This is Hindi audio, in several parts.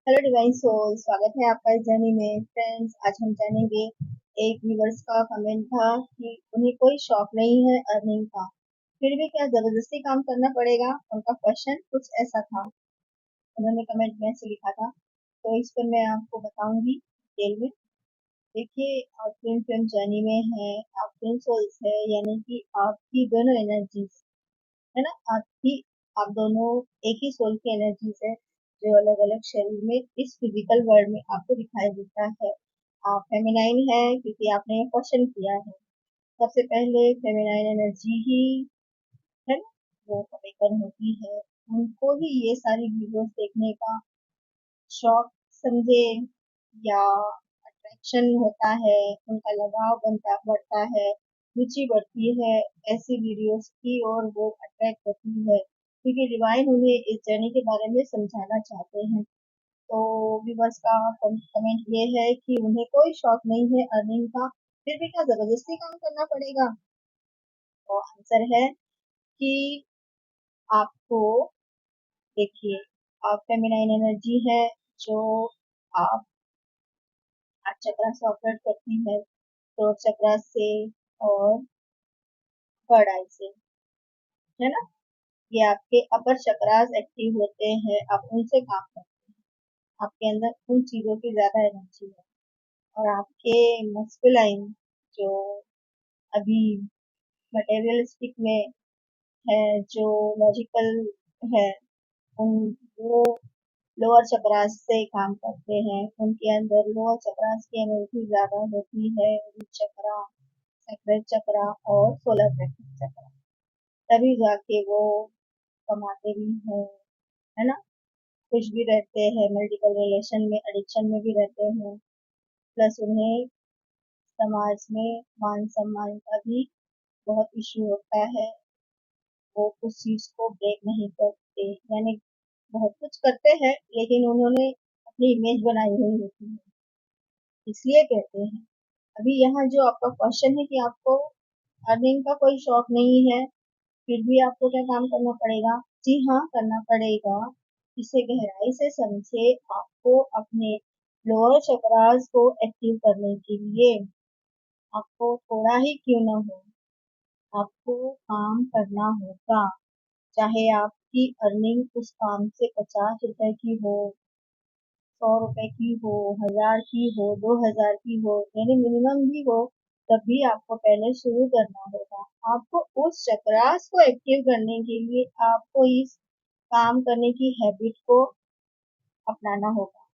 हेलो डिवाइन सोल, स्वागत है आपका इस जर्नी में। फ्रेंड्स, आज हम जानेंगे। एक व्यूवर्स का कमेंट था कि उन्हें कोई शौक नहीं है अर्निंग का, फिर भी क्या जबरदस्ती काम करना पड़ेगा। उनका क्वेश्चन कुछ ऐसा था। उन्होंने कमेंट में ऐसे लिखा था, तो इस पर मैं आपको बताऊंगी डिटेल में। देखिए, आप ट्विन फ्लेम जर्नी में है, आप ट्विन सोल्स है, यानी कि आपकी दोनों एनर्जीज है ना। आप दोनों एक ही सोल की एनर्जीज है, जो अलग अलग शरीर में इस फिजिकल वर्ल्ड में आपको दिखाई देता है। आप फेमिनाइन है क्योंकि आपने ये क्वेश्चन किया है। सबसे पहले फेमिनाइन एनर्जी ही है ना, वो अवेकन होती है। उनको ही ये सारी वीडियोस देखने का शौक समझे या अट्रैक्शन होता है, उनका लगाव बनता बढ़ता है, रुचि बढ़ती है ऐसी वीडियोस की, और वो अट्रैक्ट होती है क्योंकि डिवाइन उन्हें इस जर्नी के बारे में समझाना चाहते हैं। तो व्यूवर्स का कमेंट ये है कि उन्हें कोई शौक नहीं है अर्निंग का, फिर भी क्या जबरदस्ती काम करना पड़ेगा। तो आंसर है कि आपको, देखिए, आप फेमिनाइन एनर्जी है, जो आप हार्ट चक्रा से ऑपरेट करती है, थ्रोट चक्रा से और थर्ड आई से, है ना। ये आपके अपर चक्रास एक्टिव होते हैं, आप उनसे काम करते हैं। आपके अंदर उन चीजों की ज्यादा एनर्जी है। और आपके मस्कुलाइन, जो अभी मटेरियलिस्टिक में है, जो लॉजिकल है, उन वो लोअर चक्रास से काम करते हैं। उनके अंदर लोअर चक्रास की एनर्जी ज्यादा होती है, रूट चक्रा, सैक्रल चक्रा और सोलर प्लेक्सस चक्रा। तभी जाके वो कमाते भी हैं, है ना। खुश भी रहते हैं, मल्टीपल रिलेशन में, एडिक्शन में भी रहते हैं। प्लस उन्हें समाज में मान सम्मान का भी बहुत इश्यू होता है। वो उस चीज को ब्रेक नहीं करते, यानी बहुत कुछ करते हैं लेकिन उन्होंने अपनी इमेज बनाई हुई होती है, इसलिए कहते हैं। अभी यहाँ जो आपका क्वेश्चन है कि आपको अर्निंग का कोई शौक नहीं है, फिर भी आपको क्या काम करना पड़ेगा। जी हाँ, करना पड़ेगा। इसे गहराई से समझे। आपको अपने लोअर चक्रास को एक्टिव करने के लिए आपको थोड़ा ही क्यों ना हो, आपको काम करना होगा। चाहे आपकी अर्निंग उस काम से 50 रुपए की हो, 100 रुपए की हो, 1000 की हो, 2000 की हो, यानी मिनिमम भी हो, तब भी आपको पहले शुरू करना होगा। आपको उस चक्रास को एक्टिव करने के लिए आपको इस काम करने की हैबिट को अपनाना होगा।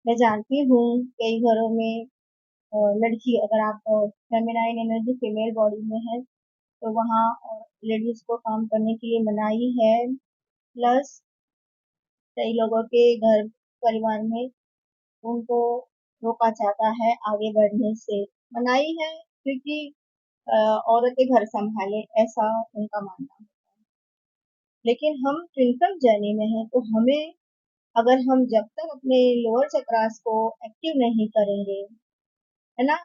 मैं जानती हूँ कई घरों में लड़की, अगर आप फेमिनाइन एनर्जी फीमेल बॉडी में है, तो वहाँ लेडीज को काम करने के लिए मनाही है। प्लस कई लोगों के घर परिवार में उनको रोका जाता है आगे बढ़ने से। मनाही है क्योंकि औरतें घर संभाले, ऐसा उनका मानना है। लेकिन हम ट्विंकल जर्नी में हैं, तो हमें, अगर हम जब तक अपने लोअर चक्रास को एक्टिव नहीं करेंगे, है ना,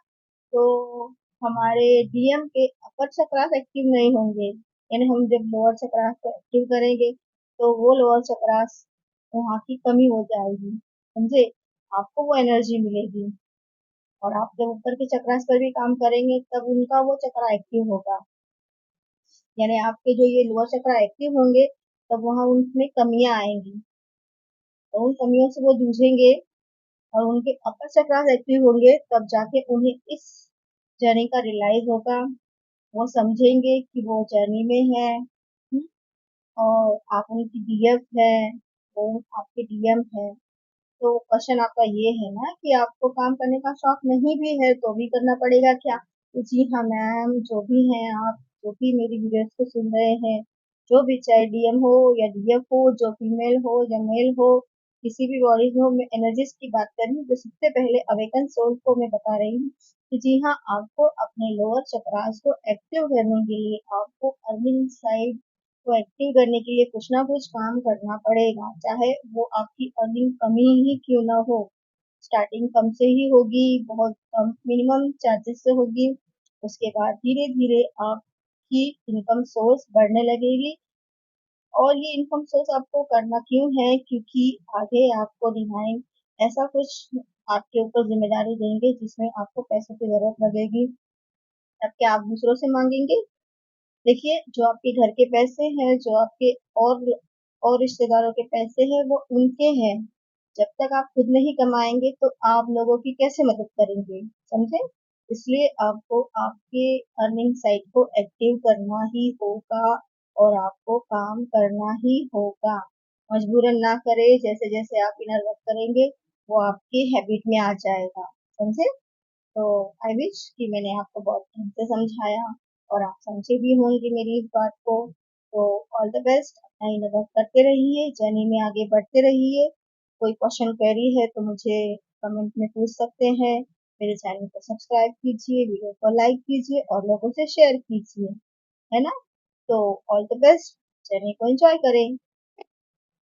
तो हमारे डीएम के अपर चक्रास एक्टिव नहीं होंगे। यानी हम जब लोअर चक्रास को एक्टिव करेंगे, तो वो लोअर चक्रास, वहाँ की कमी हो जाएगी, समझे। आपको वो एनर्जी मिलेगी, और आप जब ऊपर के चक्रास पर भी काम करेंगे, तब उनका वो चक्रा एक्टिव होगा। यानी आपके जो ये लोअर चक्रा एक्टिव होंगे, तब वहाँ उनमें कमियां आएंगी, तो उन कमियों से वो जूझेंगे। और उनके अपर चक्रास एक्टिव होंगे, तब जाके उन्हें इस जर्नी का रियलाइज होगा। वो समझेंगे कि वो जर्नी में है। और आप उनकी डीएफ है, वो आपके डीएम है। तो क्वेश्चन आपका ये है ना कि आपको काम करने का शौक नहीं भी है तो भी करना पड़ेगा क्या। तो जी हाँ मैम, जो भी हैं आप, जो भी मेरी वीडियोस को सुन रहे हैं, जो भी, चाहे डीएम हो या डीएफ हो, जो फीमेल हो या मेल हो, किसी भी बॉडी में हो, मैं एनर्जीज की बात कर रही हूँ। तो सबसे पहले अवेकन सोल को मैं बता रही हूँ कि जी हाँ, आपको अपने लोअर चक्रास को एक्टिव करने के लिए, आपको अर्निंग साइड को एक्टिव करने के लिए कुछ ना कुछ काम करना पड़ेगा, चाहे वो आपकी अर्निंग कमी ही क्यों ना हो। स्टार्टिंग कम से ही होगी, बहुत कम मिनिमम चार्जेस से होगी। उसके बाद धीरे धीरे आपकी इनकम सोर्स बढ़ने लगेगी। और ये इनकम सोर्स आपको करना क्यों है, क्योंकि आगे आपको डिवाइन ऐसा कुछ आपके ऊपर जिम्मेदारी देंगे जिसमें आपको पैसों की जरूरत लगेगी, तब क्या आप दूसरों से मांगेंगे? देखिए, जो आपके घर के पैसे हैं, जो आपके और रिश्तेदारों के पैसे हैं, वो उनके हैं। जब तक आप खुद नहीं कमाएंगे तो आप लोगों की कैसे मदद करेंगे? समझे? इसलिए आपको आपके अर्निंग साइट को एक्टिव करना ही होगा और आपको काम करना ही होगा। मजबूरन ना करे, जैसे जैसे आप इनर वर्क करेंगे वो आपके हैबिट में आ जाएगा। समझे? तो आई विश कि मैंने आपको बहुत ढंग से समझाया और आप समझे भी होंगे मेरी इस बात को। तो ऑल द बेस्ट, अपना इन वर्क करते रहिए, जर्नी में आगे बढ़ते रहिए। कोई क्वेश्चन क्वेरी है तो मुझे कमेंट में पूछ सकते हैं। मेरे चैनल को सब्सक्राइब कीजिए, वीडियो को लाइक कीजिए और लोगों से शेयर कीजिए, है ना? तो ऑल द बेस्ट, जर्नी को एंजॉय करें।